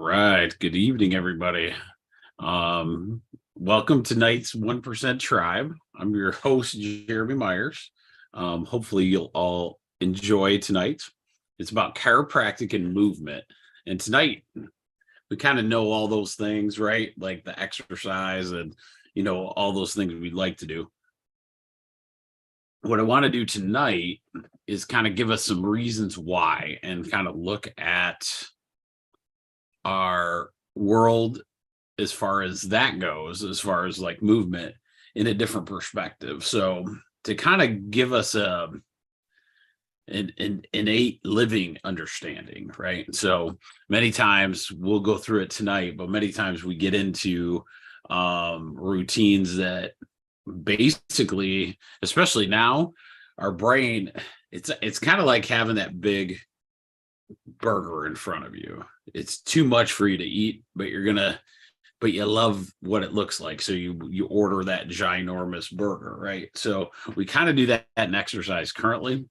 right. Good evening, everybody. Um, Welcome to tonight's 1% Tribe. I'm your host, Jeremy Myers. Hopefully, you'll all enjoy tonight. It's about chiropractic and movement. And tonight, we kind of know all those things, right? Like the exercise and, all those things we'd like to do. What I want to do tonight is kind of give us some reasons why and kind of look at our world as far as that goes, as far as like movement in a different perspective. So to kind of give us an innate living understanding, right? So many times we'll go through it tonight, but many times we get into routines that basically, especially now, our brain, it's kind of like having that big burger in front of you. It's too much for you to eat, but you love what it looks like. So you order that ginormous burger, right? So we kind of do that in exercise currently.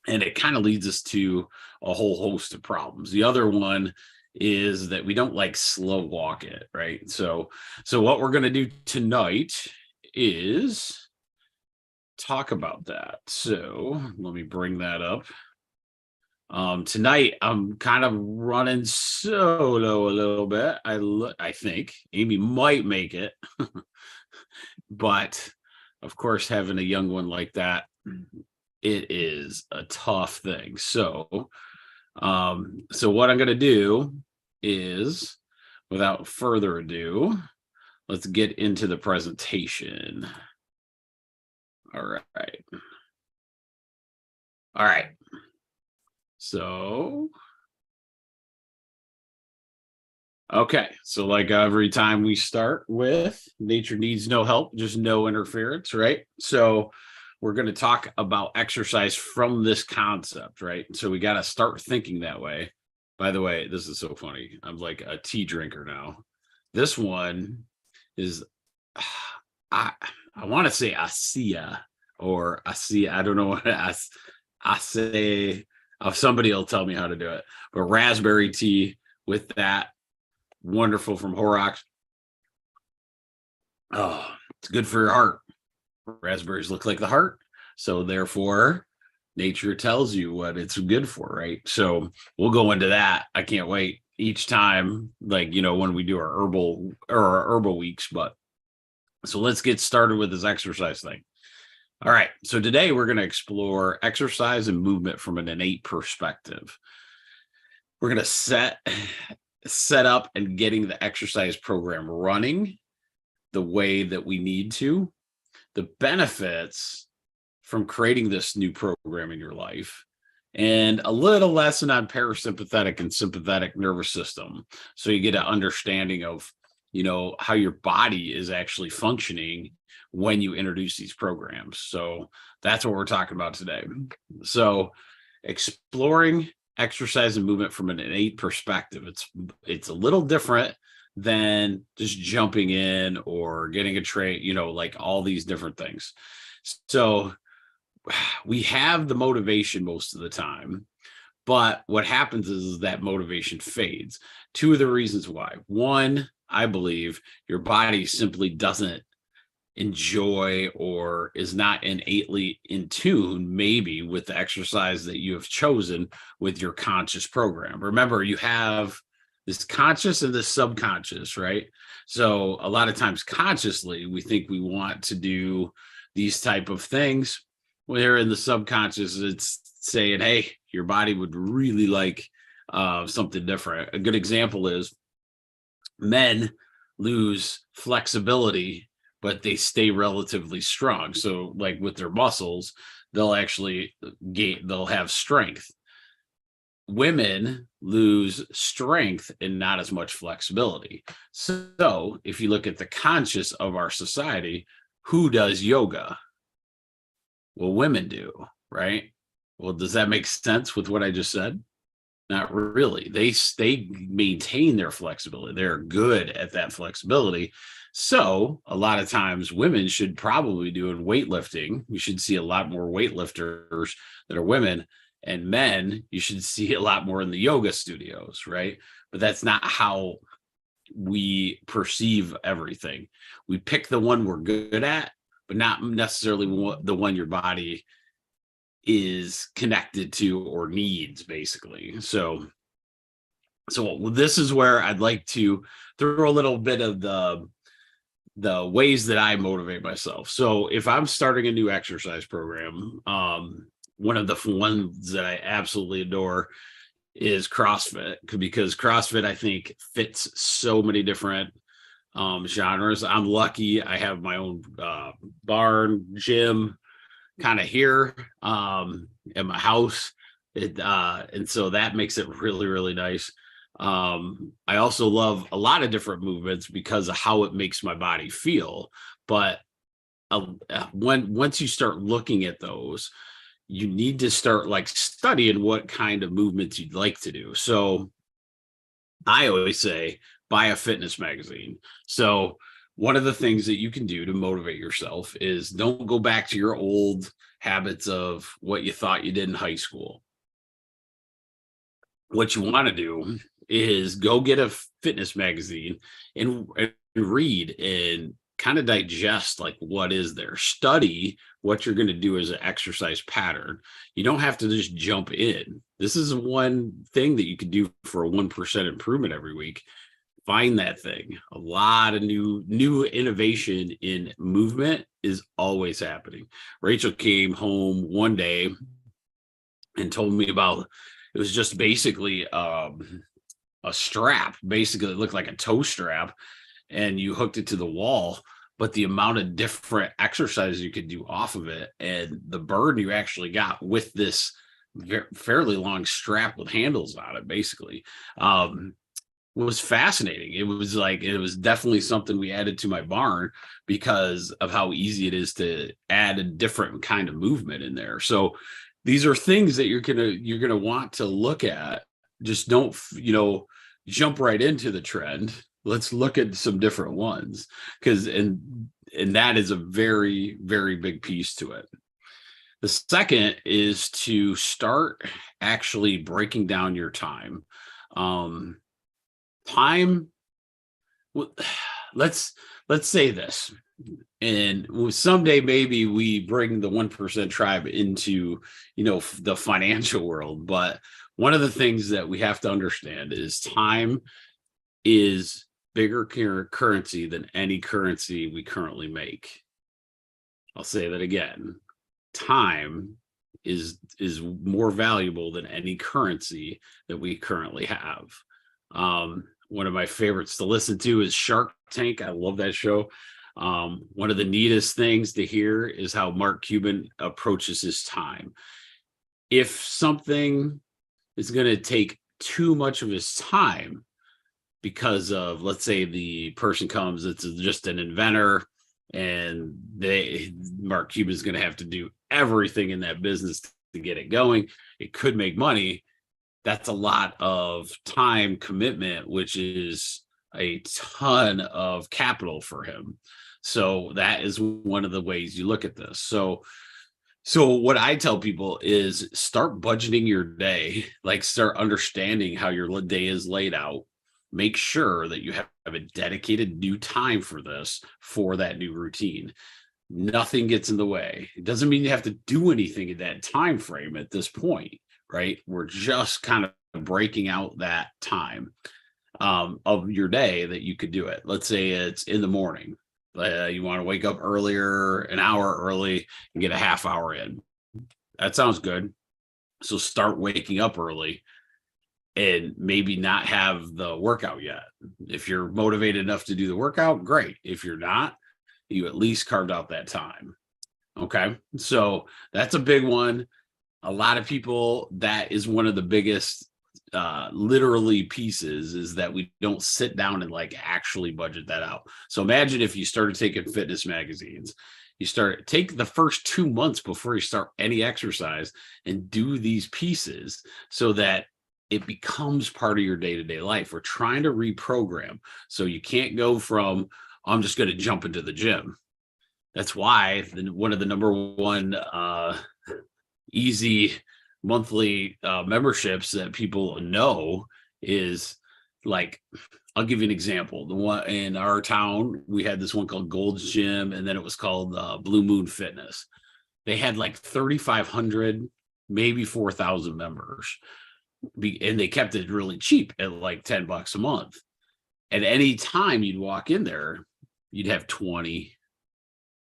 And it kind of leads us to a whole host of problems. The other one is that we don't like slow walk it, right? So what we're going to do tonight is talk about that. So let me bring that up. Tonight I'm kind of running solo a little bit. I think Amy might make it, but of course, having a young one like that, it is a tough thing. So what I'm going to do is, without further ado, let's get into the presentation. All right. So, okay. So like every time we start with nature needs no help, just no interference, right? So we're going to talk about exercise from this concept, right? So we got to start thinking that way. By the way, this is so funny. I'm like a tea drinker now. This one is, I want to say ASEA or ASEA. I don't know what I say. Somebody will tell me how to do it. But raspberry tea with that, wonderful from Horrocks. Oh, it's good for your heart. Raspberries look like the heart, so therefore nature tells you what it's good for, right? So we'll go into that. I can't wait each time, like, when we do our herbal weeks. But so let's get started with this exercise thing. All right, so today we're going to explore exercise and movement from an innate perspective. We're going to set up and getting the exercise program running the way that we need to, the benefits from creating this new program in your life, and a little lesson on parasympathetic and sympathetic nervous system. So you get an understanding of, how your body is actually functioning when you introduce these programs. So that's what we're talking about today. So exploring exercise and movement from an innate perspective. It's a little different than just jumping in or getting a trait, like all these different things. So we have the motivation most of the time, but what happens is that motivation fades. Two of the reasons why. One, I believe your body simply doesn't enjoy or is not innately in tune, maybe, with the exercise that you have chosen with your conscious program. Remember, you have this conscious and this subconscious, right? So a lot of times consciously, we think we want to do these type of things, where in the subconscious, it's saying, hey, your body would really like something different. A good example is men lose flexibility, but they stay relatively strong. So like with their muscles, they'll have strength. Women lose strength and not as much flexibility. So if you look at the conscious of our society, who does yoga? Well, women do, right? Well, does that make sense with what I just said? Not really. They maintain their flexibility. They're good at that flexibility. So a lot of times women should probably do weightlifting. We should see a lot more weightlifters that are women And men, you should see a lot more in the yoga studios, right? But that's not how we perceive everything. We pick the one we're good at, but not necessarily the one your body is connected to or needs, basically. So this is where I'd like to throw a little bit of the ways that I motivate myself. So if I'm starting a new exercise program, one of the ones that I absolutely adore is CrossFit, because CrossFit, I think, fits so many different genres. I'm lucky I have my own barn gym kind of here at my house. And so that makes it really, really nice. I also love a lot of different movements because of how it makes my body feel. But once you start looking at those, you need to start like studying what kind of movements you'd like to do. So I always say, buy a fitness magazine. So one of the things that you can do to motivate yourself is don't go back to your old habits of what you thought you did in high school. What you want to do is go get a fitness magazine and read and kind of digest like what is there, study what you're going to do as an exercise pattern. You don't have to just jump in. This is one thing that you could do for a 1% improvement every week. Find that thing. A lot of new innovation in movement is always happening. Rachel came home one day and told me about, it was just basically a strap. Basically, it looked like a toe strap, and you hooked it to the wall. But the amount of different exercises you could do off of it, and the burden you actually got with this fairly long strap with handles on it, basically, was fascinating. It was definitely something we added to my barn because of how easy it is to add a different kind of movement in there. So these are things that you're gonna want to look at. Just don't jump right into the trend. Let's look at some different ones, because and that is a very, very big piece to it. The second is to start actually breaking down your time. Time, let's say this, and someday maybe we bring the 1% tribe into the financial world. But one of the things that we have to understand is time is bigger currency than any currency we currently make. I'll say that again. Time is more valuable than any currency that we currently have. One of my favorites to listen to is Shark Tank. I love that show. One of the neatest things to hear is how Mark Cuban approaches his time. If something is going to take too much of his time because of, let's say the person comes, it's just an inventor, and Mark Cuban is going to have to do everything in that business to get it going. It could make money. That's a lot of time commitment, which is a ton of capital for him. So that is one of the ways you look at this. So what I tell people is start budgeting your day, like start understanding how your day is laid out. Make sure that you have a dedicated new time for this, for that new routine. Nothing gets in the way. It doesn't mean you have to do anything in that time frame at this point, right? We're just kind of breaking out that time of your day that you could do it. Let's say it's in the morning. You want to wake up earlier, an hour early, and get a half hour in. That sounds good. So start waking up early and maybe not have the workout yet. If you're motivated enough to do the workout, great. If you're not, you at least carved out that time. Okay. So that's a big one. A lot of people, that is one of the biggest literally pieces, is that we don't sit down and like actually budget that out. So imagine if you started taking fitness magazines, take the first 2 months before you start any exercise and do these pieces so that it becomes part of your day-to-day life. We're trying to reprogram. So you can't go from, I'm just going to jump into the gym. That's why one of the number one easy monthly memberships that people know is like, I'll give you an example. The one in our town, we had this one called Gold's Gym, and then it was called Blue Moon Fitness. They had like 3,500, maybe 4,000 members, and they kept it really cheap at like $10 a month. At any time you'd walk in there, you'd have 20,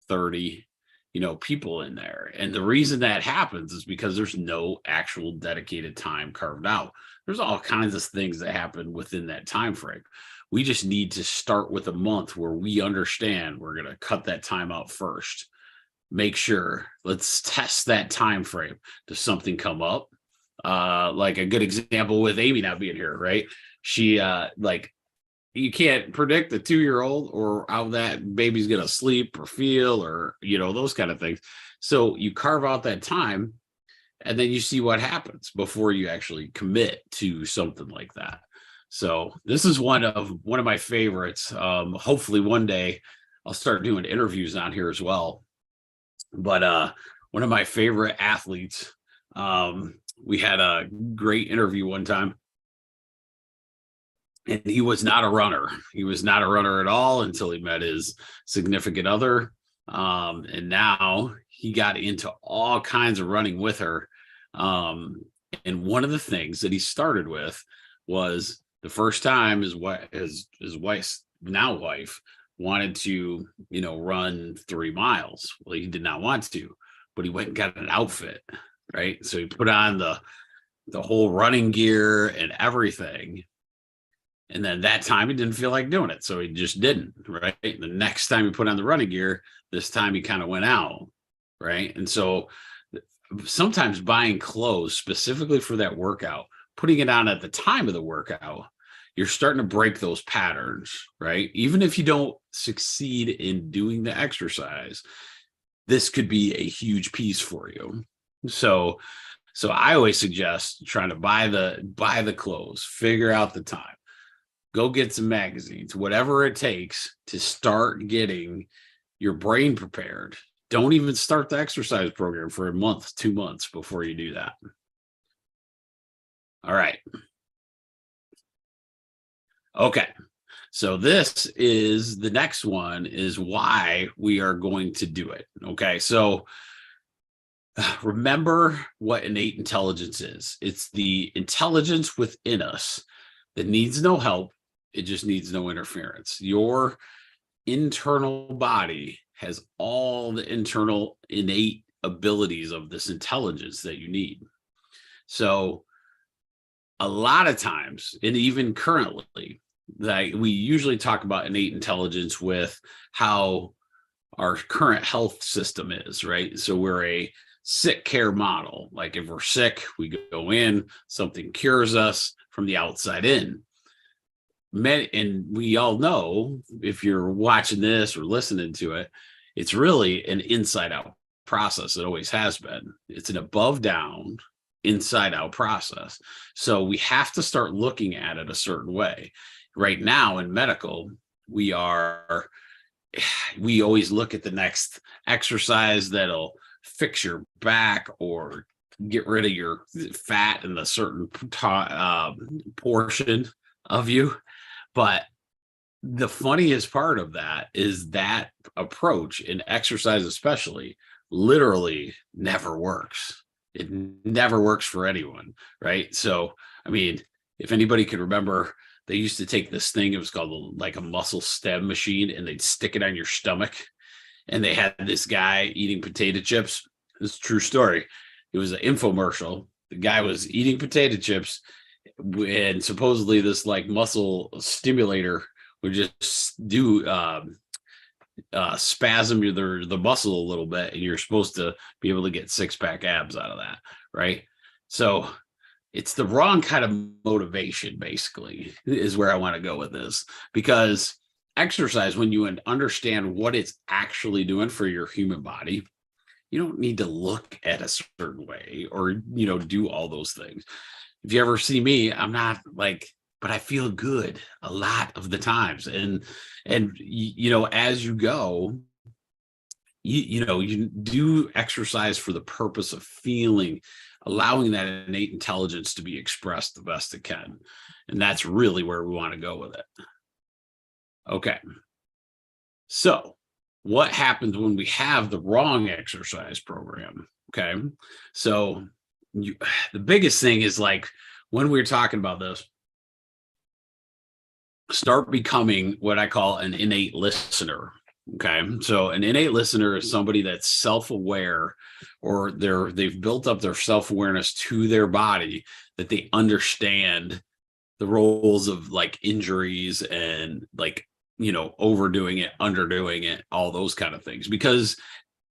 30, people in there. And the reason that happens is because there's no actual dedicated time carved out. There's all kinds of things that happen within that time frame. We just need to start with a month where we understand we're going to cut that time out first. Make sure, let's test that time frame. Does something come up? Like a good example with Amy not being here, right? She you can't predict the 2-year-old or how that baby's going to sleep or feel or, those kind of things. So you carve out that time and then you see what happens before you actually commit to something like that. So this is one of my favorites. Hopefully one day I'll start doing interviews on here as well. But one of my favorite athletes, we had a great interview one time. And he was not a runner. He was not a runner at all until he met his significant other. And now he got into all kinds of running with her. And one of the things that he started with was the first time his wife's now wife wanted to, run 3 miles. Well, he did not want to, but he went and got an outfit, right? So he put on the whole running gear and everything. And then that time he didn't feel like doing it. So he just didn't, right? The next time he put on the running gear, this time he kind of went out, right? And so sometimes buying clothes specifically for that workout, putting it on at the time of the workout, you're starting to break those patterns, right? Even if you don't succeed in doing the exercise, this could be a huge piece for you. So I always suggest trying to buy the clothes, figure out the time. Go get some magazines, whatever it takes to start getting your brain prepared. Don't even start the exercise program for a month, 2 months before you do that. All right. Okay. So this is the next one is why we are going to do it. Okay. So remember what innate intelligence is. It's the intelligence within us that needs no help. It just needs no interference. Your internal body has all the internal innate abilities of this intelligence that you need. So a lot of times, and even currently, that we usually talk about innate intelligence with how our current health system is, right? So we're a sick care model. Like if we're sick, we go in, something cures us from the outside in. And we all know, if you're watching this or listening to it, it's really an inside out process. It always has been. It's an above down, inside out process. So we have to start looking at it a certain way. Right now in medical, we always look at the next exercise that'll fix your back or get rid of your fat in a certain portion of you. But the funniest part of that is that approach in exercise, especially, literally never works. It never works for anyone, right? So, I mean, if anybody can remember, they used to take this thing, it was called like a muscle stem machine, and they'd stick it on your stomach. And they had this guy eating potato chips. This is a true story. It was an infomercial. The guy was eating potato chips, and supposedly this like muscle stimulator would just do spasm the muscle a little bit, and you're supposed to be able to get 6-pack abs out of that, right? So it's the wrong kind of motivation, basically, is where I want to go with this, because exercise, when you understand what it's actually doing for your human body, you don't need to look at a certain way or do all those things. If you ever see me, I'm not like, but I feel good a lot of the times. And as you go, you do exercise for the purpose of feeling allowing that innate intelligence to be expressed the best it can. And that's really where we want to go with it. Okay. So, what happens when we have the wrong exercise program? Okay. So, the biggest thing is like when we're talking about this, start becoming what I call an innate listener. Okay. So an innate listener is somebody that's self-aware, or they've built up their self-awareness to their body, that they understand the roles of like injuries and like, overdoing it, underdoing it, all those kind of things. Because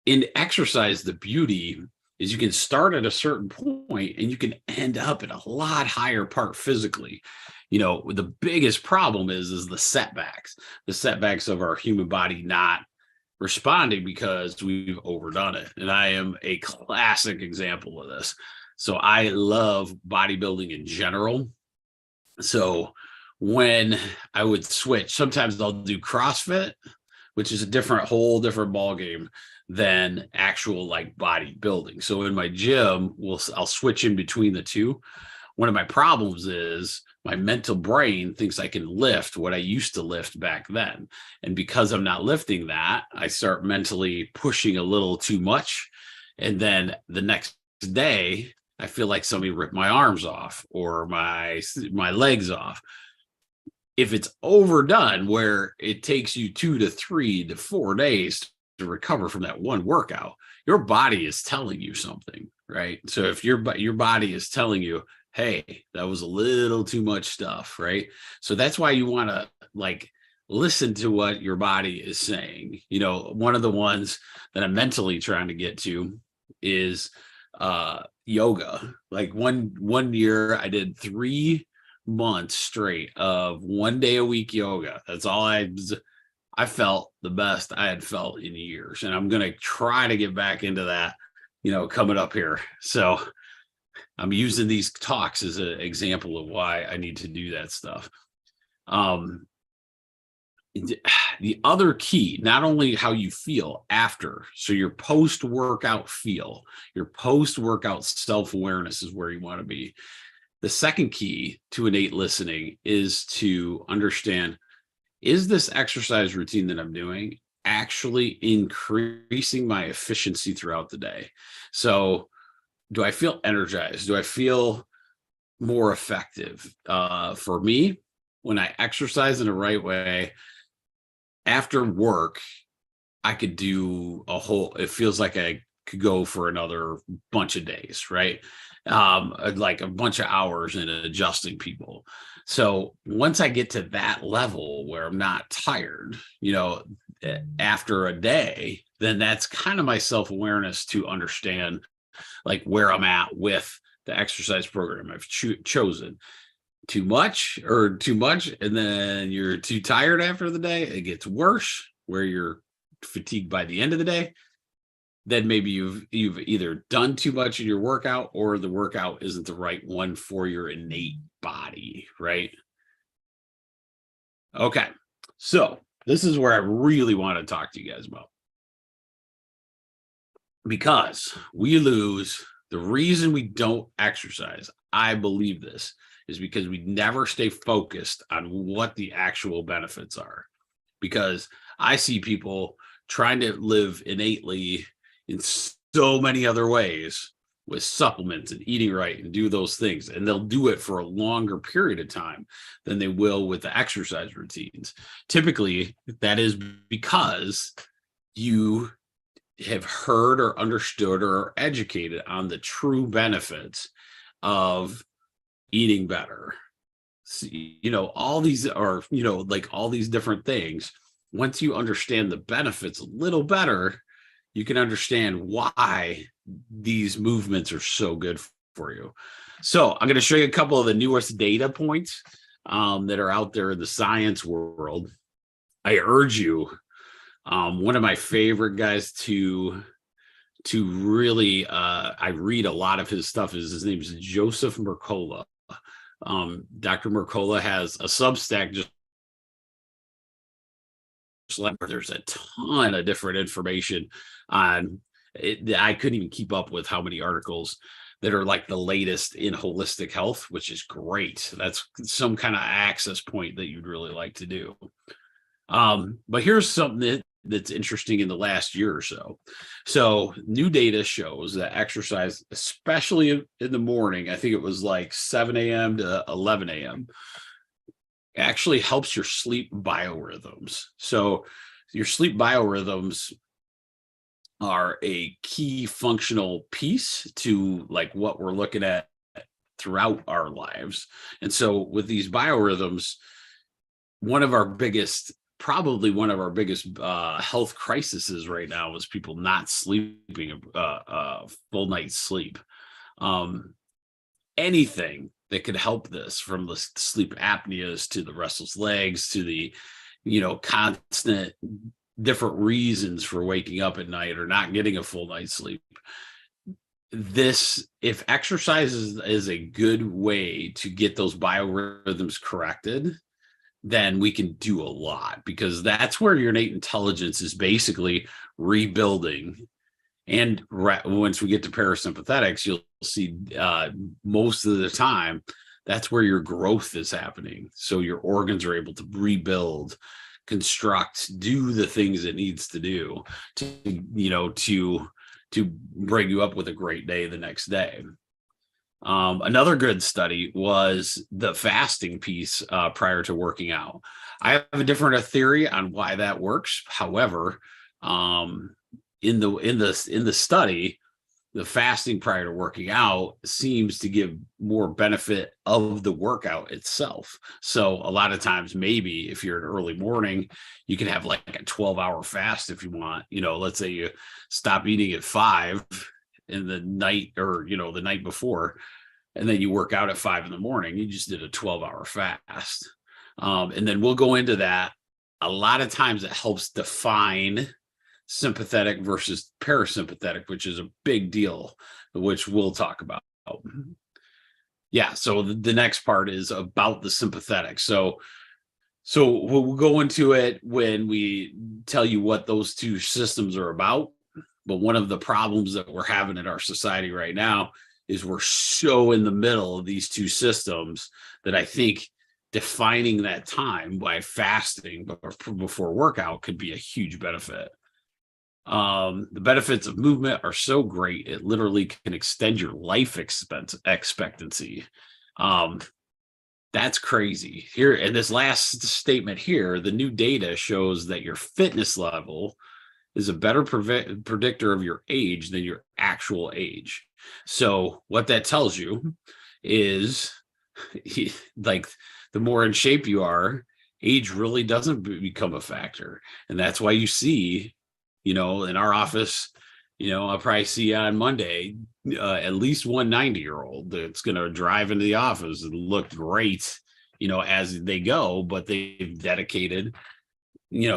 in exercise, the beauty is you can start at a certain point and you can end up at a lot higher part physically. The biggest problem is the setbacks of our human body not responding because we've overdone it. And I am a classic example of this. So I love bodybuilding in general. So when I would switch, sometimes I'll do CrossFit, which is whole different ball game than actual like bodybuilding. So in my gym, I'll switch in between the two. One of my problems is my mental brain thinks I can lift what I used to lift back then. And because I'm not lifting that, I start mentally pushing a little too much. And then the next day, I feel like somebody ripped my arms off or my legs off. If it's overdone, where it takes you 2 to 3 to 4 days to recover from that one workout, your body is telling you something, right? So if your body is telling you, hey, that was a little too much stuff, right? So that's why you want to like listen to what your body is saying. One of the ones that I'm mentally trying to get to is yoga. Like one year I did 3 months straight of 1 day a week yoga. That's all I felt the best I had felt in years. And I'm going to try to get back into that, coming up here. So I'm using these talks as an example of why I need to do that stuff. The other key, not only how you feel after, so your post-workout feel, your post-workout self-awareness is where you want to be. The second key to innate listening is to understand, is this exercise routine that I'm doing actually increasing my efficiency throughout the day? So do I feel energized? Do I feel more effective? For me, when I exercise in the right way, after work, I could do it feels like I could go for another bunch of days, right? Like a bunch of hours in adjusting people. So once I get to that level where I'm not tired, after a day, then that's kind of my self-awareness to understand like where I'm at with the exercise program I've chosen. Too much, and then you're too tired after the day, it gets worse where you're fatigued by the end of the day. Then maybe you've either done too much in your workout, or the workout isn't the right one for your innate body, right? Okay, so this is where I really want to talk to you guys about, because the reason we don't exercise, I believe this, is because we never stay focused on what the actual benefits are. Because I see people trying to live innately in so many other ways with supplements and eating right and do those things, and they'll do it for a longer period of time than they will with the exercise routines. Typically, that is because you have heard or understood or are educated on the true benefits of eating better. All these are, like all these different things. Once you understand the benefits a little better, you can understand why these movements are so good for you. So I'm going to show you a couple of the newest data points that are out there in the science world. I urge you, one of my favorite guys to really, I read a lot of his stuff, his name is Joseph Mercola. Dr. Mercola has a Substack just where there's a ton of different information on it. I couldn't even keep up with how many articles, that are like the latest in holistic health, which is great. That's some kind of access point that you'd really like to do. But here's something that's interesting in the last year or so. So new data shows that exercise, especially in the morning, I think it was like 7 a.m. to 11 a.m., actually helps your sleep biorhythms. So your sleep biorhythms are a key functional piece to like what we're looking at throughout our lives. And so with these biorhythms, probably one of our biggest health crises right now is people not sleeping a full night's sleep. Anything that could help this, from the sleep apneas to the restless legs to the, constant different reasons for waking up at night or not getting a full night's sleep. If exercise is a good way to get those biorhythms corrected, then we can do a lot, because that's where your innate intelligence is basically rebuilding. And once we get to parasympathetics, you'll see most of the time that's where your growth is happening. So your organs are able to rebuild, construct, do the things it needs to do to bring you up with a great day the next day. Another good study was the fasting piece prior to working out. I have a different theory on why that works. However, in the study, the fasting prior to working out seems to give more benefit of the workout itself. So a lot of times, maybe if you're an early morning, you can have like a 12-hour fast if you want. Let's say you stop eating at 5 in the night, or the night before, and then you work out at 5 in the morning. You just did a 12-hour fast. And then we'll go into that. A lot of times it helps define sympathetic versus parasympathetic, which is a big deal, which we'll talk about. Yeah, so the next part is about the sympathetic. So we'll go into it when we tell you what those two systems are about. But one of the problems that we're having in our society right now is we're so in the middle of these two systems that I think defining that time by fasting before workout could be a huge benefit. The benefits of movement are so great, it literally can extend your life expectancy. That's crazy. Here in this last statement here, the new data shows that your fitness level is a better predictor of your age than your actual age. So what that tells you is like the more in shape you are, age really doesn't become a factor. And that's why you see, in our office, I'll probably see on Monday at least one 90-year-old that's going to drive into the office and look great, as they go, but they've dedicated,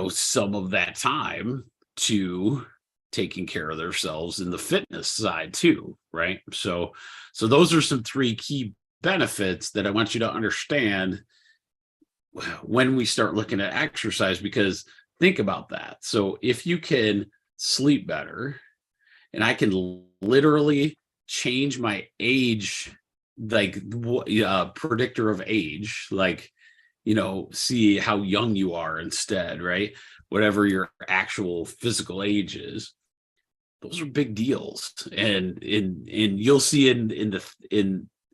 some of that time to taking care of themselves in the fitness side too, right? So those are some 3 key benefits that I want you to understand when we start looking at exercise, because think about that. So if you can sleep better, and I can literally change my age, like predictor of age, like, see how young you are instead, right? Whatever your actual physical age is, those are big deals. And you'll see in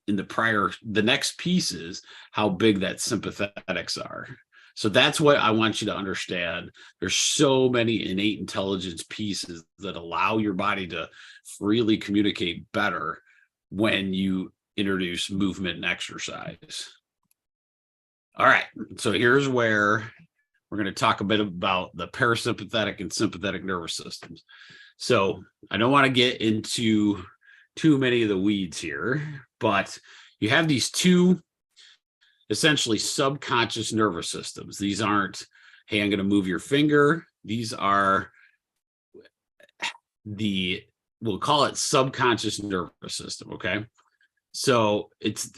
the next pieces how big that sympathetics are. So that's what I want you to understand. There's so many innate intelligence pieces that allow your body to freely communicate better when you introduce movement and exercise. All right, so here's where we're going to talk a bit about the parasympathetic and sympathetic nervous systems. So I don't want to get into too many of the weeds here, but you have these two essentially subconscious nervous systems. These aren't, hey, I'm going to move your finger. These are we'll call it subconscious nervous system. Okay. So it's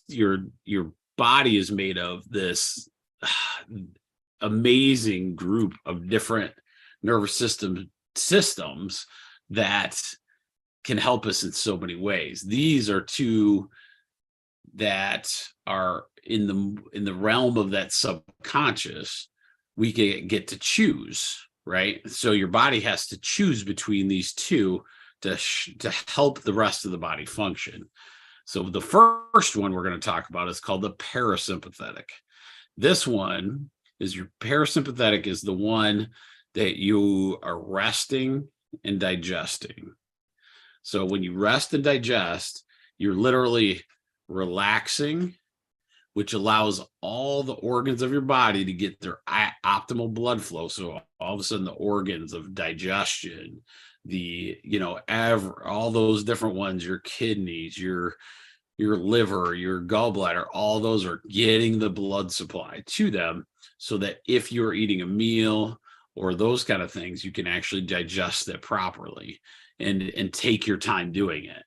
your body is made of this amazing group of different nervous systems that can help us in so many ways. These are two that are in the realm of that subconscious. We can get to choose, right? So your body has to choose between these two to help the rest of the body function. So the first one we're going to talk about is called the parasympathetic. This one is your parasympathetic is the one that you are resting and digesting. So when you rest and digest, you're literally relaxing, which allows all the organs of your body to get their optimal blood flow. So all of a sudden the organs of digestion, all those different ones, your kidneys, your liver, your gallbladder, all those are getting the blood supply to them, so that if you're eating a meal or those kind of things, you can actually digest it properly and take your time doing it.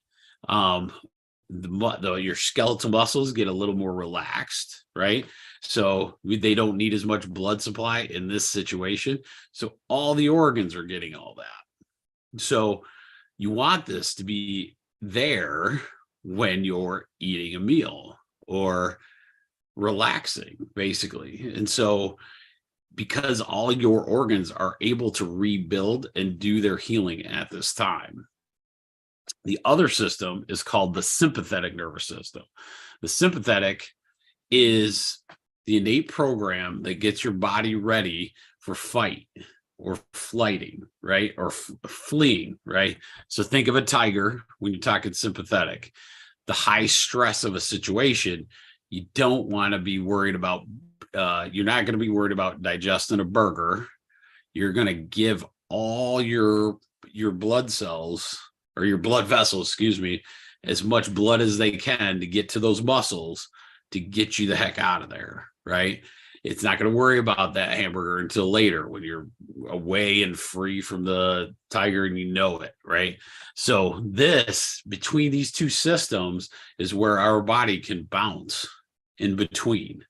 Your skeletal muscles get a little more relaxed, right? So they don't need as much blood supply in this situation. So all the organs are getting all that. So you want this to be there when you're eating a meal or relaxing, basically. And so because all your organs are able to rebuild and do their healing at this time. The other system is called the sympathetic nervous system. The sympathetic is the innate program that gets your body ready for fight or flighting, right? Or fleeing, right? So think of a tiger when you're talking sympathetic. The high stress of a situation, you don't want to be worried about, you're not going to be worried about digesting a burger. You're going to give all your blood cells, or your blood vessels, excuse me, as much blood as they can to get to those muscles to get you the heck out of there, right? It's not going to worry about that hamburger until later when you're away and free from the tiger and you know it, right? So this, between these two systems, is where our body can bounce in between.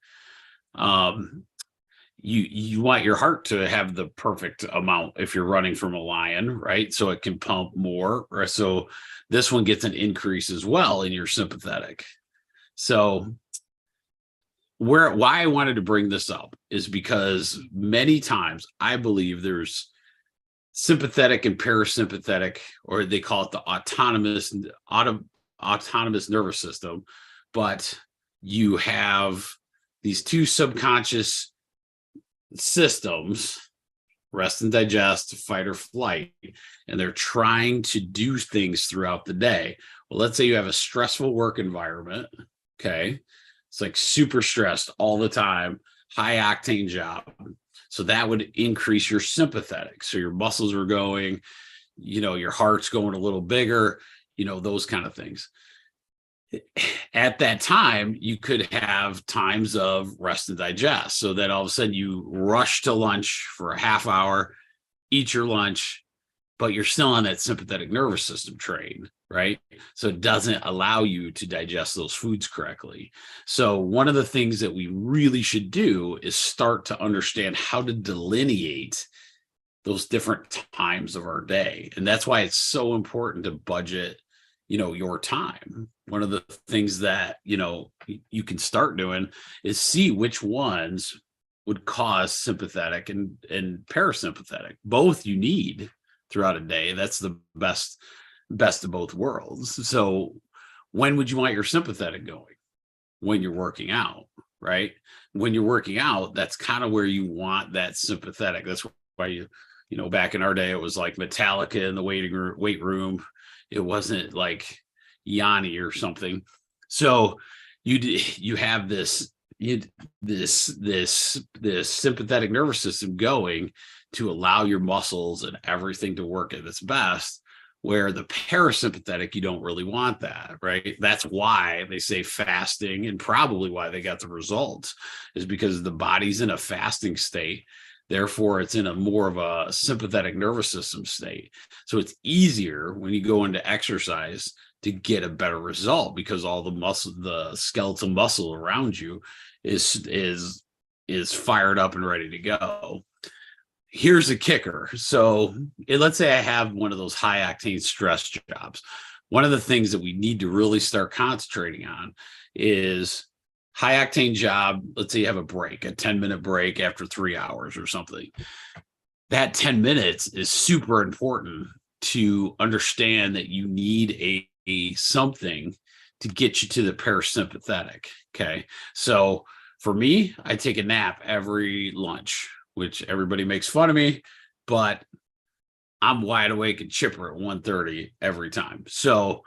You want your heart to have the perfect amount if you're running from a lion, right? So it can pump more. Or so this one gets an increase as well in your sympathetic. So why I wanted to bring this up is because many times I believe there's sympathetic and parasympathetic, or they call it the autonomous nervous system, but you have these two subconscious systems, rest and digest, fight or flight, and they're trying to do things throughout the day. Well, let's say you have a stressful work environment. Okay. It's like super stressed all the time, high octane job. So that would increase your sympathetic. So your muscles are going, your heart's going a little bigger, those kind of things. At that time, you could have times of rest and digest, so that all of a sudden you rush to lunch for a half hour, eat your lunch, but you're still on that sympathetic nervous system train, right? So it doesn't allow you to digest those foods correctly. So one of the things that we really should do is start to understand how to delineate those different times of our day. And that's why it's so important to budget your time. One of the things that you can start doing is see which ones would cause sympathetic and parasympathetic. Both you need throughout a day. That's the best of both worlds. So when would you want your sympathetic going? When you're working out, right? When you're working out, that's kind of where you want that sympathetic. That's why back in our day, it was like Metallica in the weight room. It wasn't like Yanni or something. So you have this sympathetic nervous system going to allow your muscles and everything to work at its best, where the parasympathetic, you don't really want that, right? That's why they say fasting, and probably why they got the results, is because the body's in a fasting state. Therefore, it's in a more of a sympathetic nervous system state. So it's easier when you go into exercise to get a better result, because all the skeletal muscle around you is fired up and ready to go. here's the kicker. So let's say I have one of those high octane stress jobs. One of the things that we need to really start concentrating on is high octane job. Let's say you have a 10-minute break after 3 hours or something. That 10 minutes is super important to understand that you need a something to get you to the parasympathetic. Okay. So for me, I take a nap every lunch, which everybody makes fun of me, but I'm wide awake and chipper at 1:30 every time. So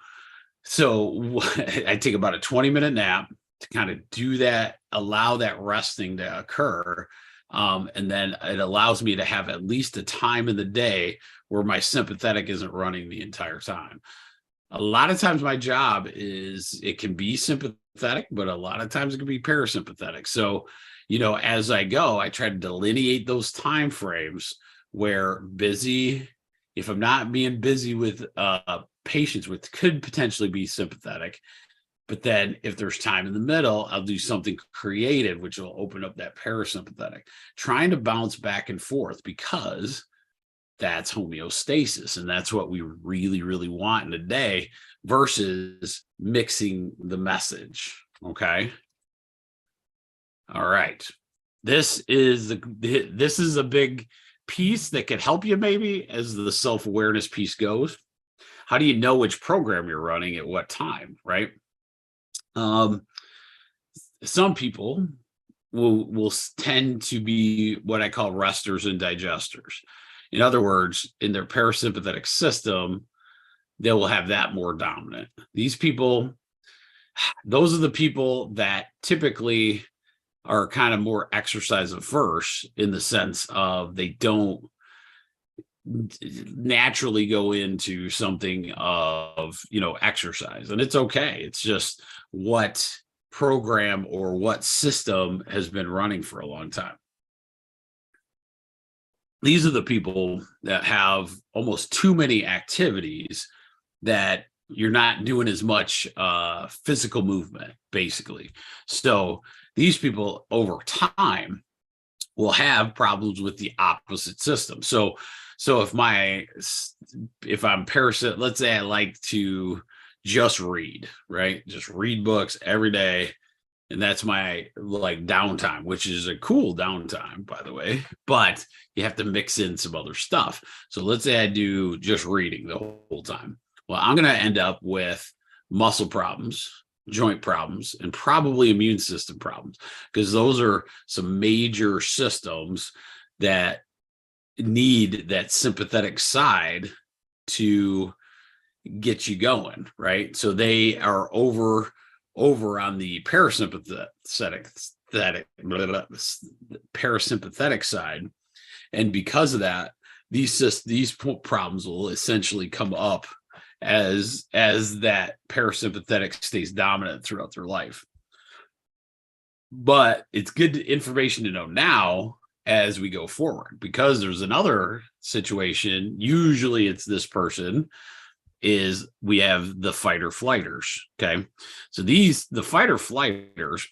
I take about a 20-minute nap to kind of do that, allow that resting to occur. And then it allows me to have at least a time in the day where my sympathetic isn't running the entire time. A lot of times my job it can be sympathetic, but a lot of times it can be parasympathetic. So, as I go, I try to delineate those time frames where if I'm not being busy with patients, which could potentially be sympathetic, but then if there's time in the middle, I'll do something creative, which will open up that parasympathetic, trying to bounce back and forth, because that's homeostasis. And that's what we really, really want in a day versus mixing the message. Okay. All right. This is a big piece that could help you maybe as the self-awareness piece goes. How do you know which program you're running at what time, right? Some people will tend to be what I call resters and digesters. In other words, in their parasympathetic system, they will have that more dominant. Those are the people that typically are kind of more exercise averse, in the sense of they don't naturally go into something of exercise, and it's okay. It's just what program or what system has been running for a long time. These are the people that have almost too many activities, that you're not doing as much physical movement, basically. So these people over time will have problems with the opposite system. So if I'm parasitic, let's say I like to just read, right? Just read books every day. And that's my downtime, which is a cool downtime, by the way, but you have to mix in some other stuff. So let's say I do just reading the whole time. Well, I'm going to end up with muscle problems, joint problems, and probably immune system problems, because those are some major systems that need that sympathetic side to get you going, right? So they are over on the parasympathetic side, and because of that, these problems will essentially come up as that parasympathetic stays dominant throughout their life. But it's good information to know now as we go forward, because there's another situation. Usually it's this person is we have the fight or flighters. Okay. So the fight or flighters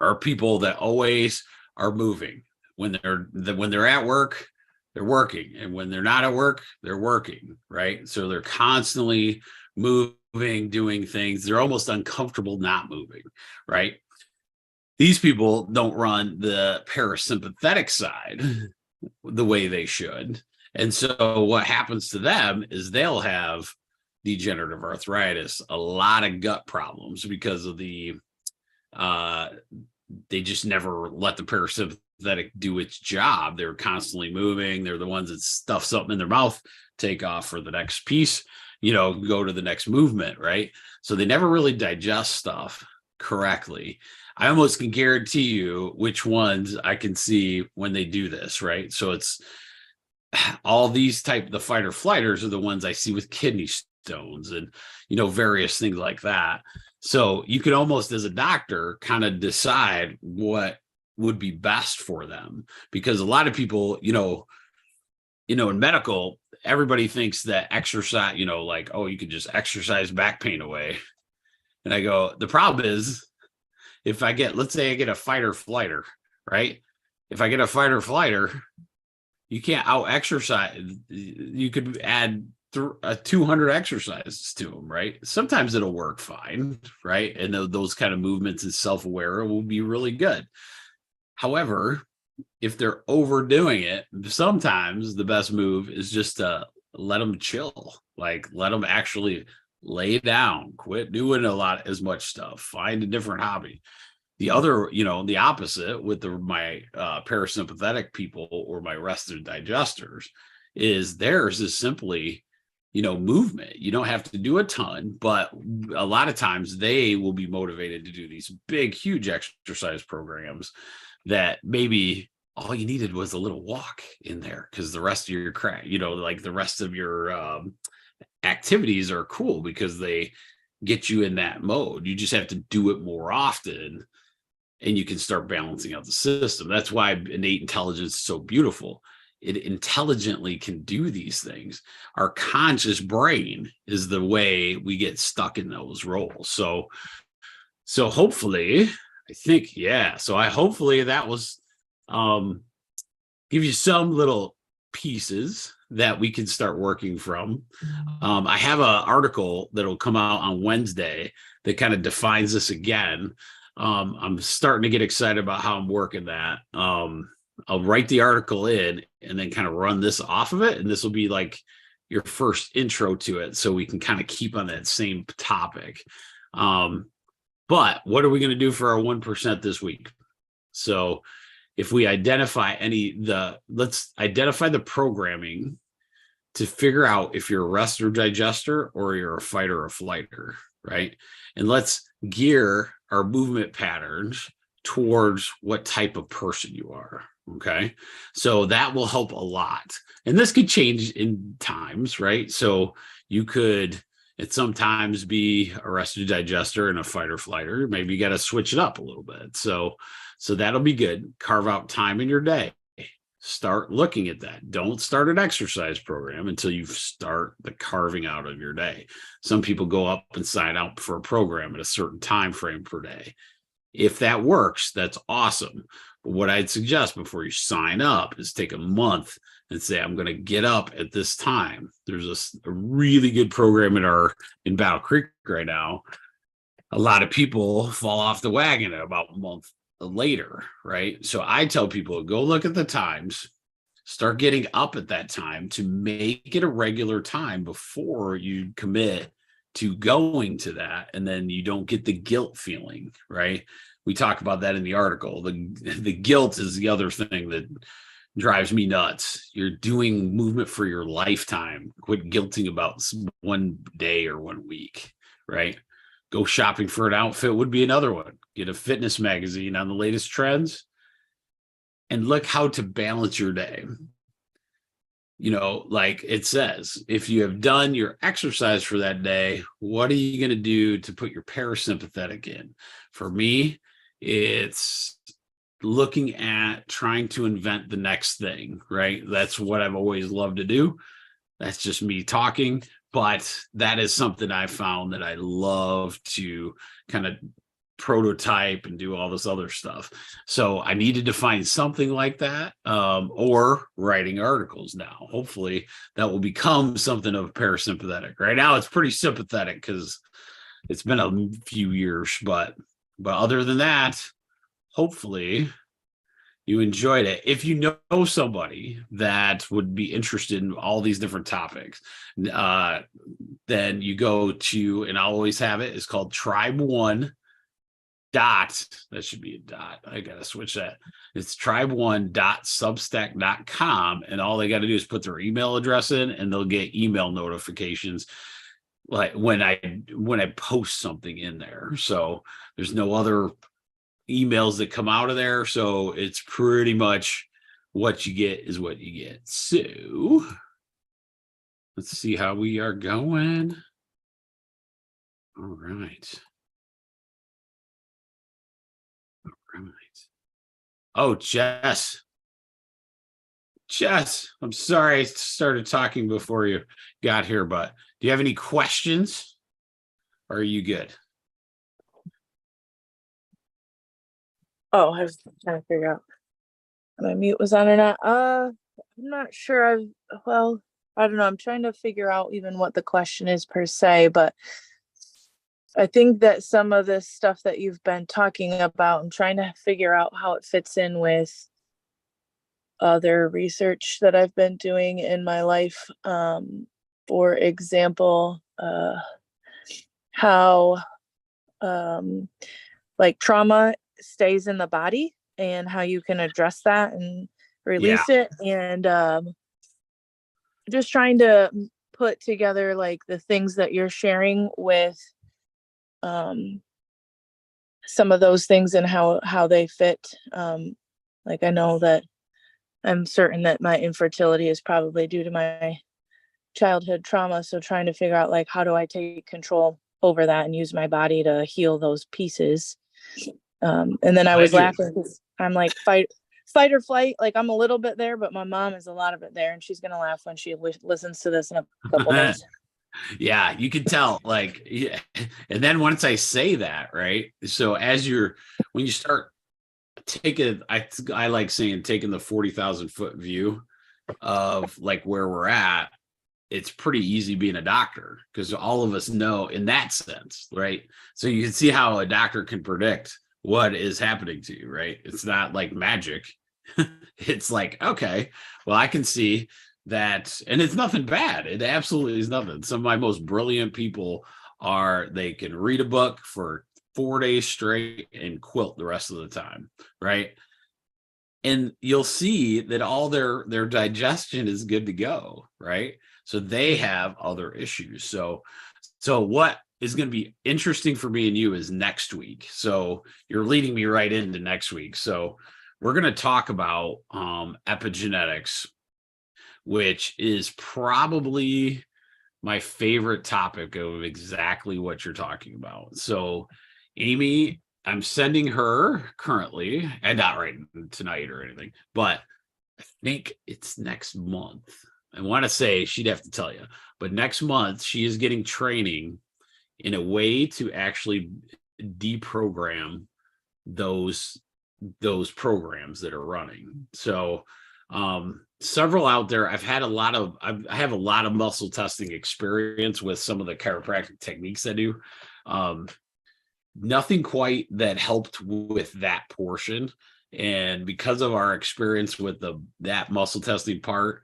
are people that always are moving. When they're at work, they're working. And when they're not at work, they're working. Right. So they're constantly moving, doing things. They're almost uncomfortable not moving. Right. These people don't run the parasympathetic side the way they should. And so what happens to them is they'll have degenerative arthritis, a lot of gut problems, because of they just never let the parasympathetic do its job. They're constantly moving. They're the ones that stuff something in their mouth, take off for the next piece, go to the next movement, right? So they never really digest stuff correctly. I almost can guarantee you which ones I can see when they do this, right? So it's all these the fight or flighters are the ones I see with kidney stones and, various things like that. So you can almost, as a doctor, kind of decide what would be best for them, because a lot of people, in medical, everybody thinks that exercise, you could just exercise back pain away. And I go, the problem is, let's say I get a fight or flighter, right? If I get a fight or flighter, You can't out exercise. You could add 200 exercises to them, right? Sometimes it'll work fine, right? And those kind of movements and self-aware will be really good. However, if they're overdoing it, sometimes the best move is just to let them chill, like let them actually lay down, quit doing as much stuff, find a different hobby. The other, the opposite with my parasympathetic people or my rested digesters is theirs is simply, movement. You don't have to do a ton, but a lot of times they will be motivated to do these big, huge exercise programs that maybe all you needed was a little walk in there because the rest of your like the rest of your activities are cool because they get you in that mode. You just have to do it more often and you can start balancing out the system. That's why innate intelligence is so beautiful. It intelligently can do these things. Our conscious brain is the way we get stuck in those roles. So hopefully, hopefully that was give you some little pieces that we can start working from. I have an article that'll come out on Wednesday that kind of defines this again. I'm starting to get excited about how I'm working that. I'll write the article in and then kind of run this off of it. And this will be like your first intro to it. So we can kind of keep on that same topic. But what are we going to do for our 1% this week? So if we identify let's identify the programming to figure out if you're a rest or digester or you're a fighter or flighter, right? And let's gear our movement patterns towards what type of person you are. Okay. So that will help a lot. And this could change in times, right? So you could sometimes be a rest or digester and a fighter flighter. Maybe you got to switch it up a little bit. So that'll be good. Carve out time in your day. Start looking at that. Don't start an exercise program until you start the carving out of your day. Some people go up and sign up for a program at a certain time frame per day. If that works, that's awesome. But what I'd suggest before you sign up is take a month and say, I'm going to get up at this time. There's a really good program in Battle Creek right now. A lot of people fall off the wagon at about a month later, right? So I tell people, go look at the times, start getting up at that time to make it a regular time before you commit to going to that. And then you don't get the guilt feeling, right? We talk about that in the article. The guilt is the other thing that drives me nuts. You're doing movement for your lifetime. Quit guilting about one day or 1 week, right? Go shopping for an outfit would be another one. Get a fitness magazine on the latest trends and look how to balance your day. Like it says, if you have done your exercise for that day, what are you going to do to put your parasympathetic in? For me, it's looking at trying to invent the next thing, right? That's what I've always loved to do. That's just me talking, but that is something I found that I love to kind of prototype and do all this other stuff. So I needed to find something like that, or writing articles now. Hopefully that will become something of parasympathetic. Right now it's pretty sympathetic because it's been a few years, but other than that, hopefully you enjoyed it. If you know somebody that would be interested in all these different topics, then you go to, and I'll always have it, it's called Tribe One dot, that should be a dot. I got to switch that. It's tribe1.substack.com. And all they got to do is put their email address in and they'll get email notifications like when I post something in there. So there's no other emails that come out of there. So it's pretty much what you get is what you get. So let's see how we are going. All right. Oh, Jess, I'm sorry I started talking before you got here, but do you have any questions? Or are you good? Oh, I was trying to figure out if my mute was on or not. I'm not sure well, I don't know. I'm trying to figure out even what the question is per se, but I think that some of this stuff that you've been talking about, I'm trying to figure out how it fits in with other research that I've been doing in my life. For example, how like trauma stays in the body and how you can address that and Yeah. release it. And just trying to put together like the things that you're sharing with um, some of those things and how they fit. Like I know that I'm certain that my infertility is probably due to my childhood trauma. So trying to figure out like how do I take control over that and use my body to heal those pieces. And then I was Glad you. laughing because I'm like fight or flight. Like I'm a little bit there, but my mom is a lot of it there, and she's gonna laugh when she listens to this in a couple days. Yeah, you can tell. Like, yeah. And then once I say that, right? So when you start taking, I like saying taking the 40,000 foot view of like where we're at. It's pretty easy being a doctor because all of us know in that sense, right? So you can see how a doctor can predict what is happening to you, right? It's not like magic. It's like, okay, well, I can see that, and it's nothing bad. It absolutely is nothing. Some of my most brilliant people they can read a book for 4 days straight and quilt the rest of the time, right? And you'll see that all their digestion is good to go, right? So they have other issues. So what is going to be interesting for me and you is next week. So you're leading me right into next week. So we're going to talk about epigenetics, which is probably my favorite topic of exactly what you're talking about. So Amy, I'm sending her currently, and not right tonight or anything, but I think it's next month. I want to say she'd have to tell you, but next month she is getting training in a way to actually deprogram those programs that are running. So several out there. I have a lot of muscle testing experience with some of the chiropractic techniques I do. Nothing quite that helped with that portion. And because of our experience with that muscle testing part,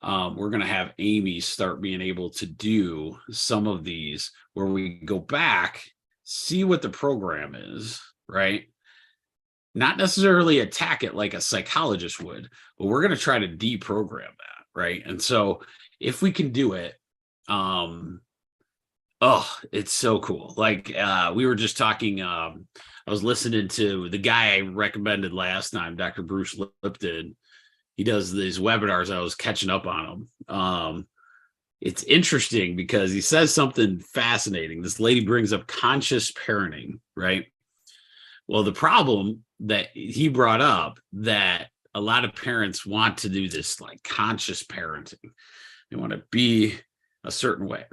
we're going to have Amy start being able to do some of these where we go back, see what the program is, right? Not necessarily attack it like a psychologist would, but we're going to try to deprogram that, right? And so if we can do it, it's so cool. Like we were just talking, I was listening to the guy I recommended last time, Dr. Bruce Lipton. He does these webinars. I was catching up on him. It's interesting because he says something fascinating. This lady brings up conscious parenting, right? Well, the problem that he brought up that a lot of parents want to do this like conscious parenting. They want to be a certain way.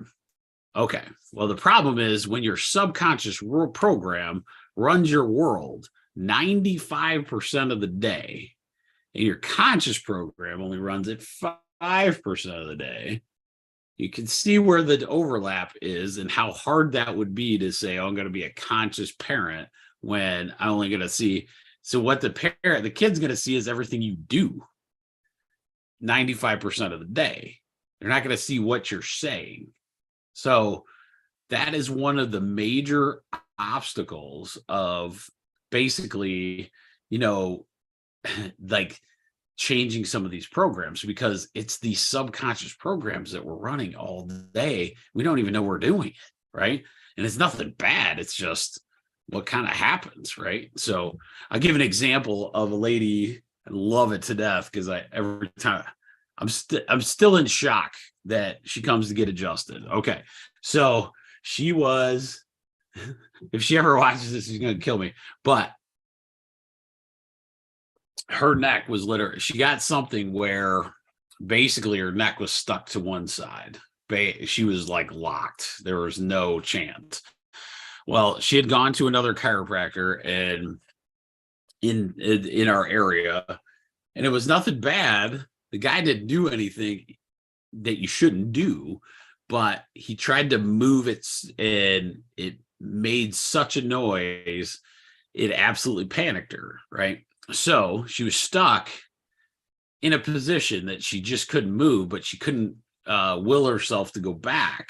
Okay. Well, the problem is when your subconscious program runs your world 95% of the day, and your conscious program only runs it 5% of the day, you can see where the overlap is and how hard that would be to say, oh, I'm going to be a conscious parent when I'm only going to see. So what the kid's going to see is everything you do 95% of the day. They're not going to see what you're saying. So that is one of the major obstacles of basically, like changing some of these programs, because it's these subconscious programs that we're running all day. We don't even know we're doing it, right? And it's nothing bad. It's just what kind of happens, right? So I'll give an example of a lady. I love it to death because every time I'm still in shock that she comes to get adjusted. Okay, so she was. If she ever watches this, she's gonna kill me. But her neck was literally, she got something where basically her neck was stuck to one side. She was like locked. There was no chance. Well, she had gone to another chiropractor and in our area, and it was nothing bad. the guy didn't do anything that you shouldn't do, but he tried to move it and it made such a noise, it absolutely panicked her, right? So she was stuck in a position that she just couldn't move, but she couldn't will herself to go back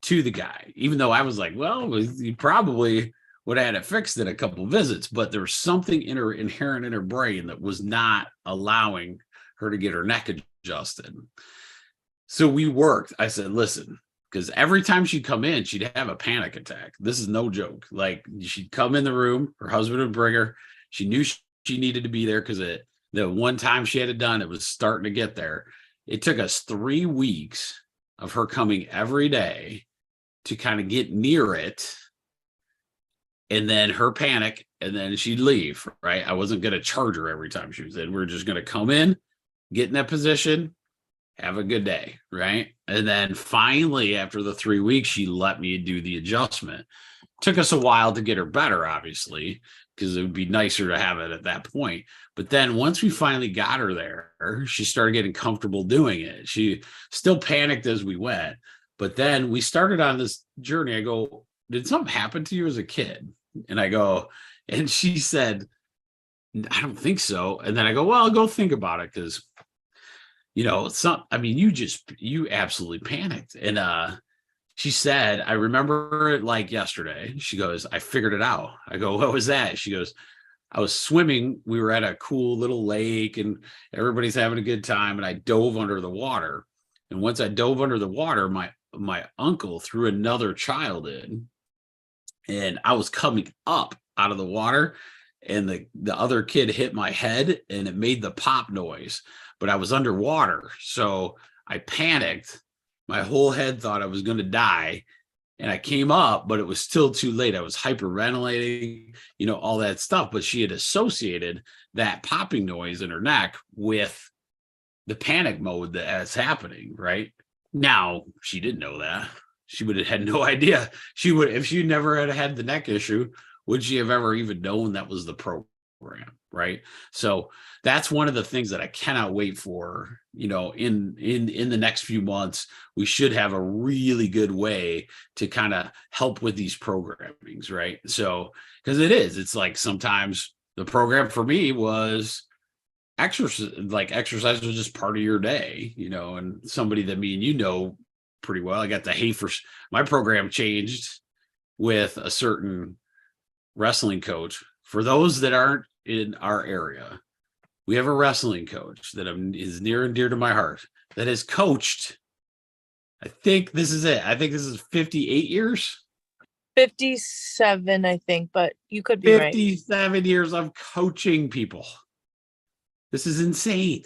to the guy, even though I was like, well, you probably would have had it fixed in a couple visits, but there was something inherent in her brain that was not allowing her to get her neck adjusted. So we worked. I said, listen, because every time she'd come in, she'd have a panic attack. This is no joke. Like, she'd come in the room, her husband would bring her. She knew she needed to be there because the one time she had it done, it was starting to get there. It took us 3 weeks of her coming every day to kind of get near it, and then her panic, and then she'd leave, right? I wasn't going to charge her every time she was in. We were just going to come in, get in that position, have a good day, right? And then finally, after the 3 weeks, she let me do the adjustment. Took us a while to get her better, obviously, because it would be nicer to have it at that point. But then once we finally got her there, she started getting comfortable doing it. She still panicked as we went, but then we started on this journey. I go, did something happen to you as a kid? And I go, and she said, I don't think so. And then I go, well, go think about it, because you absolutely panicked. And she said, I remember it like yesterday. She goes, I figured it out. I go, what was that? She goes, I was swimming. We were at a cool little lake and everybody's having a good time. And I dove under the water. And once I dove under the water, my uncle threw another child in, and I was coming up out of the water, and the other kid hit my head and it made the pop noise, but I was underwater. So I panicked. My whole head thought I was going to die, and I came up, but it was still too late. I was hyperventilating, all that stuff. But she had associated that popping noise in her neck with the panic mode that's happening, right? Now, she didn't know that. She would have had no idea. If she never had the neck issue, would she have ever even known that was the program, right? So that's one of the things that I cannot wait for. In the next few months, we should have a really good way to kind of help with these programmings, right? So, because it's like sometimes the program for me was exercise was just part of your day, and somebody that me and pretty well. I got the my program changed with a certain wrestling coach. For those that aren't in our area, we have a wrestling coach that is near and dear to my heart that has coached. I think this is it. I think this is 58 years. 57, I think, but you could be right. 57 years of coaching people. This is insane.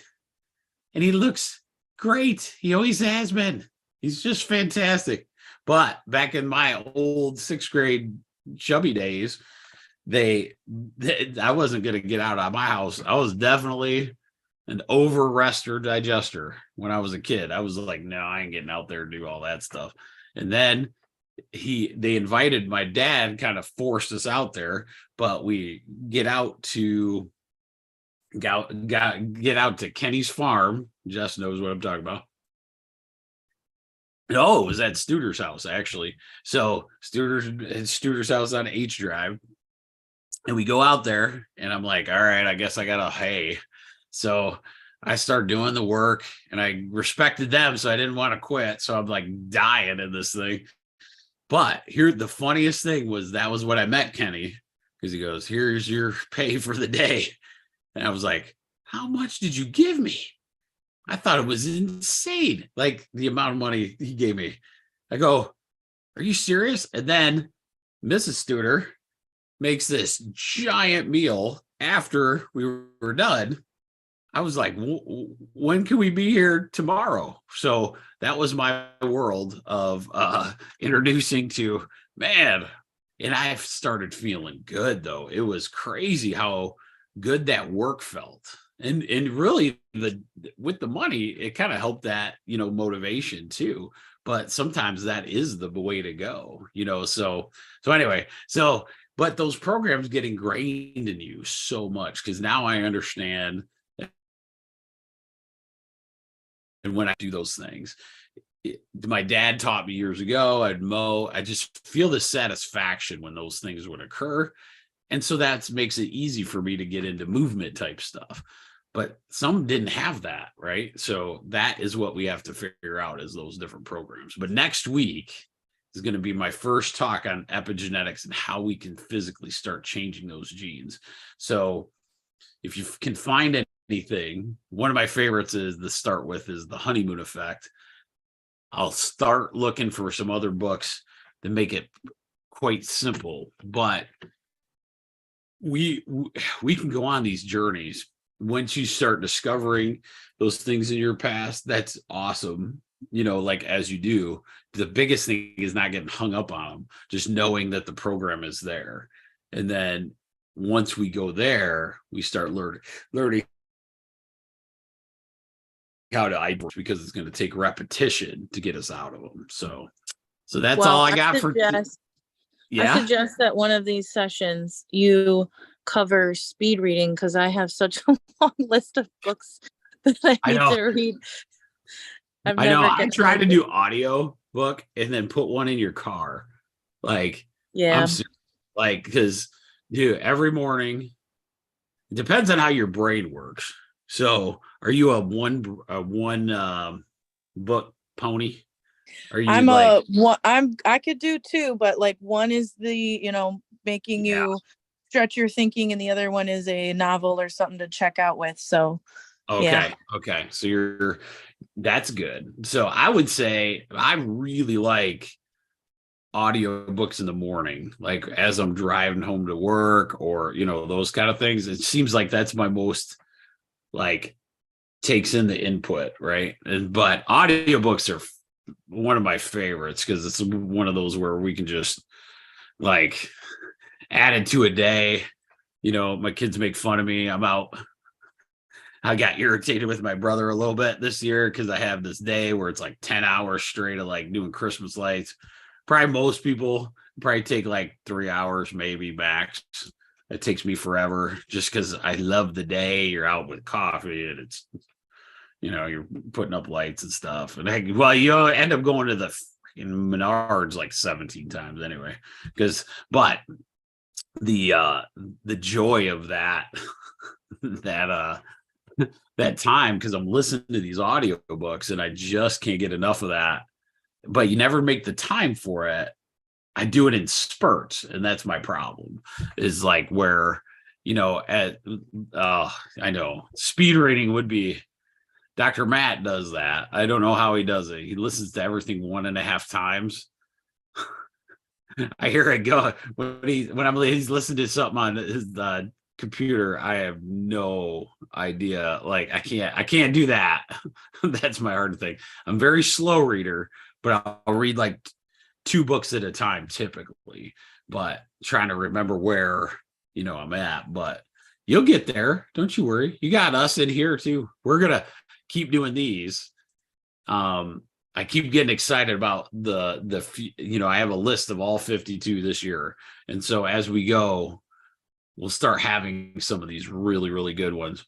And he looks great. He always has been. He's just fantastic. But back in my old 6th grade chubby days, I wasn't going to get out of my house. I was definitely an over rester digester when I was a kid. I was like, no, I ain't getting out there to do all that stuff. And then they invited my dad, kind of forced us out there, but we get out to Kenny's farm. Jess knows what I'm talking about. No, it was at Studer's house, actually. So Studer's house on H Drive. And we go out there, and I'm like, all right, I guess I got to hay. So I start doing the work, and I respected them, so I didn't want to quit. So I'm like dying in this thing. But the funniest thing was that was when I met Kenny, because he goes, here's your pay for the day. And I was like, how much did you give me? I thought it was insane, like the amount of money he gave me. I go, are you serious? And then Mrs. Studer makes this giant meal after we were done. I was like, when can we be here tomorrow? So that was my world of introducing to, man. And I started feeling good, though. It was crazy how good that work felt. And really with the money, it kind of helped that, motivation too. But sometimes that is the way to go, so anyway, but those programs get ingrained in you so much, because now I understand when I do those things. My dad taught me years ago, I'd mow. I just feel the satisfaction when those things would occur. And so that makes it easy for me to get into movement type stuff. But some didn't have that, right? So that is what we have to figure out, is those different programs. But next week is going to be my first talk on epigenetics and how we can physically start changing those genes. So if you can find anything, one of my favorites is the honeymoon effect. I'll start looking for some other books that make it quite simple, but we can go on these journeys. Once you start discovering those things in your past, that's awesome. Like as you do, the biggest thing is not getting hung up on them, just knowing that the program is there. And then once we go there, we start learning how to ideas, because it's going to take repetition to get us out of them. So that's all I got for. Yeah. I suggest that one of these sessions you cover speed reading, because I have such a long list of books that I need to read. I know. I try to do audio book and then put one in your car. Like, yeah, because every morning, it depends on how your brain works. So are you a one book pony? Are you I could do two, but like one is the, making you stretch your thinking, and the other one is a novel or something to check out with. So okay. So that's good. So I would say I really like audio books in the morning, like as I'm driving home to work, or those kind of things. It seems like that's my most takes in the input, right? But audiobooks are one of my favorites, because it's one of those where we can just add it to a day. My kids make fun of me. I got irritated with my brother a little bit this year because I have this day where it's 10 hours straight of doing Christmas lights. Probably most people take 3 hours, maybe max. It takes me forever just because I love the day. You're out with coffee and it's, you're putting up lights and stuff. And you end up going to the Menards 17 times anyway. But the joy of that, that time, because I'm listening to these audiobooks and I just can't get enough of that. But you never make the time for it. I do it in spurts, and that's my problem. Is where I know speed reading would be. Dr. Matt does that. I don't know how he does it. He listens to everything 1.5 times. I hear it go when he's listening to something on his computer. I have no idea. I can't do that. That's my hard thing. I'm very slow reader, but I'll read 2 books at a time typically, but trying to remember where I'm at. But you'll get there, don't you worry. You got us in here too. We're gonna keep doing these. I keep getting excited about I have a list of all 52 this year, and so as we go, we'll start having some of these really, really good ones,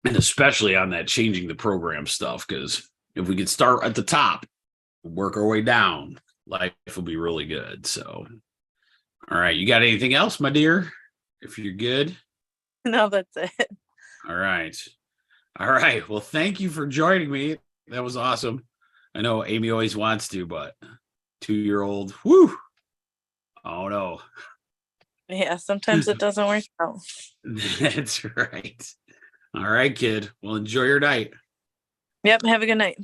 and especially on that changing the program stuff, because if we could start at the top, work our way down, life will be really good. So, all right, you got anything else, my dear? If you're good. No, that's it. All right. Well, thank you for joining me. That was awesome. I know Amy always wants to, but 2-year-old, whoo. Oh no. Yeah, sometimes it doesn't work out. That's right. All right, kid. Well, enjoy your night. Yep, have a good night.